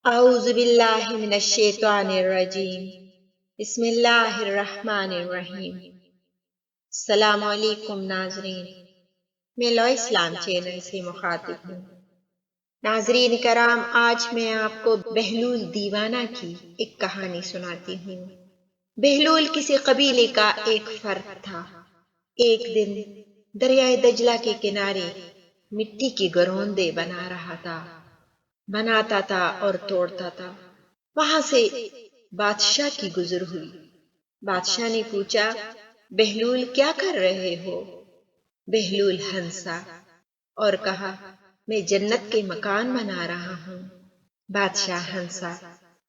اعوذ باللہ من الشیطان الرجیم بسم اللہ الرحمن الرحیم۔ السلام علیکم ناظرین، میں لو اسلام چینل سے مخاطب ہوں۔ ناظرین کرام، آج میں آپ کو بہلول دیوانہ کی ایک کہانی سناتی ہوں۔ بہلول کسی قبیلے کا ایک فرد تھا۔ ایک دن دریائے دجلہ کے کنارے مٹی کی گروندے بناتا تھا اور توڑتا تھا۔ وہاں سے بادشاہ کی گزر ہوئی۔ بادشاہ نے پوچھا، بہلول کیا کر رہے ہو؟ بہلول ہنسا اور کہا، میں جنت کے مکان بنا رہا ہوں۔ بادشاہ ہنسا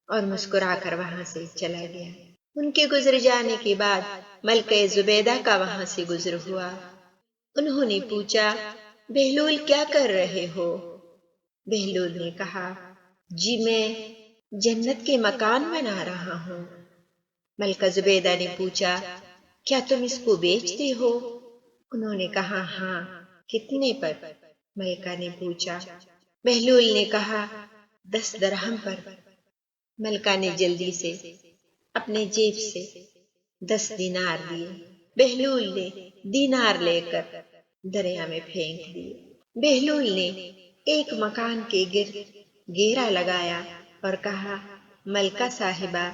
اور مسکرا کر وہاں سے چلا گیا۔ ان کے گزر جانے کے بعد ملکہ زبیدہ کا وہاں سے گزر ہوا۔ انہوں نے پوچھا، بہلول کیا کر رہے ہو؟ بہلول نے کہا، جی میں جنت کے مکان بنا رہا ہوں۔ ملکہ زبیدہ نے پوچھا، کیا تم اس کو بیچتے ہو؟ انہوں نے کہا، ہاں۔ کتنے پر؟ ملکہ نے پوچھا۔ بہلول نے کہا، 10 درہم پر۔ ملکہ نے جلدی سے اپنے جیب سے 10 دینار دیے۔ بہلول نے دینار لے کر دریا میں پھینک دیے۔ بہلول نے ایک مکان کے گرد گھیرا لگایا اور کہا، ملکہ صاحبہ،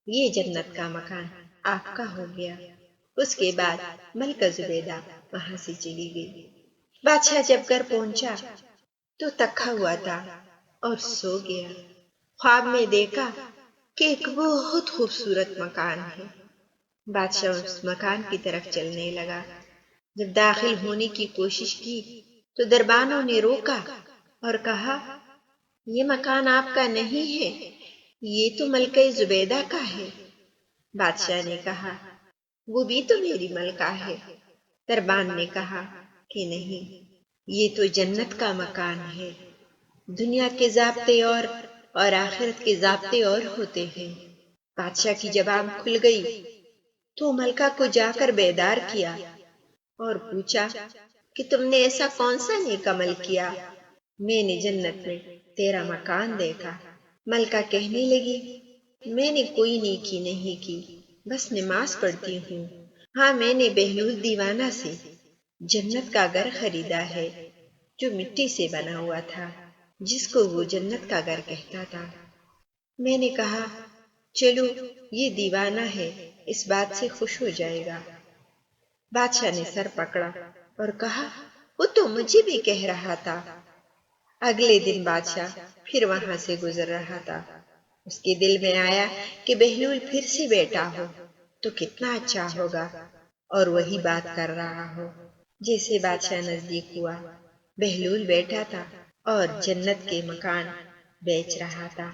یہ جنت کا مکان آپ کا ہو گیا۔ اس کے بعد ملکہ زبیدہ وہاں سے چلی گئی۔ بادشاہ جب گھر پہنچا تو تھکا ہوا تھا اور سو گیا۔ خواب میں دیکھا کہ ایک بہت خوبصورت مکان ہے۔ بادشاہ اس مکان کی طرف چلنے لگا۔ جب داخل ہونے کی کوشش کی تو دربانوں نے روکا اور کہا، یہ مکان آپ کا نہیں ہے، یہ تو ملکہ زبیدہ کا ہے۔ بادشاہ نے کہا، وہ بھی تو میری ملکہ ہے۔ دربان نے کہا کہ نہیں، یہ تو جنت کا مکان ہے۔ دنیا کے ضابطے اور آخرت کے ضابطے اور ہوتے ہیں۔ بادشاہ کی زبان کھل گئی تو ملکہ کو جا کر بیدار کیا اور پوچھا کہ تم نے ایسا کون سا نیک عمل کیا؟ میں نے جنت میں تیرا مکان دیکھا۔ ملکہ کہنے لگی، میں نے کوئی نیکی نہیں کی، بس نماز پڑھتی ہوں۔ ہاں، میں نے بہلول دیوانہ سے جنت کا گھر خریدا ہے، جو مٹی سے بنا ہوا تھا، جس کو وہ جنت کا گھر کہتا تھا۔ میں نے کہا، چلو، یہ دیوانہ ہے، اس بات سے خوش ہو جائے گا۔ بادشاہ نے سر پکڑا اور کہا، وہ تو مجھے بھی کہہ رہا تھا۔ اگلے دن بادشاہ پھر وہاں سے گزر رہا تھا۔ اس کے دل میں آیا کہ بہلول پھر سے بیٹھا ہو تو کتنا اچھا ہوگا اور وہی بات کر رہا ہو۔ جیسے بادشاہ نزدیک ہوا، بہلول بیٹھا تھا اور جنت کے مکان بیچ رہا تھا۔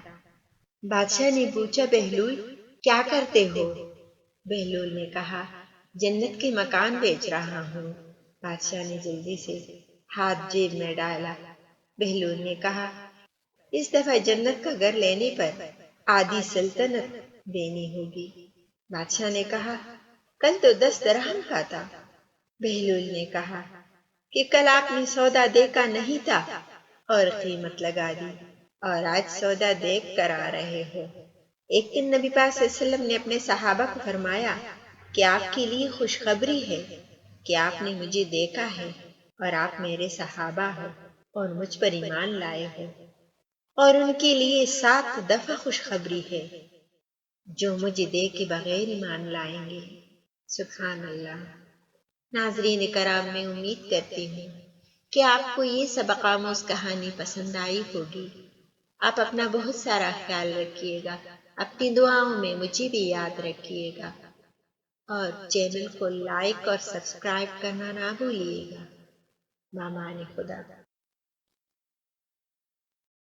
بادشاہ نے پوچھا، بہلول کیا کرتے ہو؟ بہلول نے کہا، جنت کے مکان بیچ رہا ہوں۔ بادشاہ نے جلدی سے ہاتھ جیب میں ڈالا۔ بہلول نے کہا، اس دفعہ جنت کا گھر لینے پر آدھی سلطنت دینی ہوگی۔ بادشاہ نے کہا، کل تو 10 درہم کا تھا۔ بہلول نے کہا کہ کل آپ نے سودا دیکھا نہیں تھا اور قیمت لگا دی، اور آج سودا دیکھ کر آ رہے ہو۔ ایک دن نبی پاک صلی اللہ علیہ وسلم نے اپنے صحابہ کو فرمایا کہ آپ کے لیے خوشخبری ہے کہ آپ نے مجھے دیکھا ہے اور آپ میرے صحابہ ہو اور مجھ پر ایمان لائے ہو، اور ان کے لیے 7 دفعہ خوشخبری ہے جو مجھے دیکھ کے بغیر ایمان لائیں گے۔ سبحان اللہ۔ ناظرین کرام، میں امید کرتی ہوں کہ آپ کو یہ سبق آموز کہانی پسند آئی ہوگی۔ آپ اپنا بہت سارا خیال رکھیے گا، اپنی دعاؤں میں مجھے بھی یاد رکھیے گا، اور چینل کو لائک اور سبسکرائب کرنا نہ بھولیے گا۔ مامان خدا۔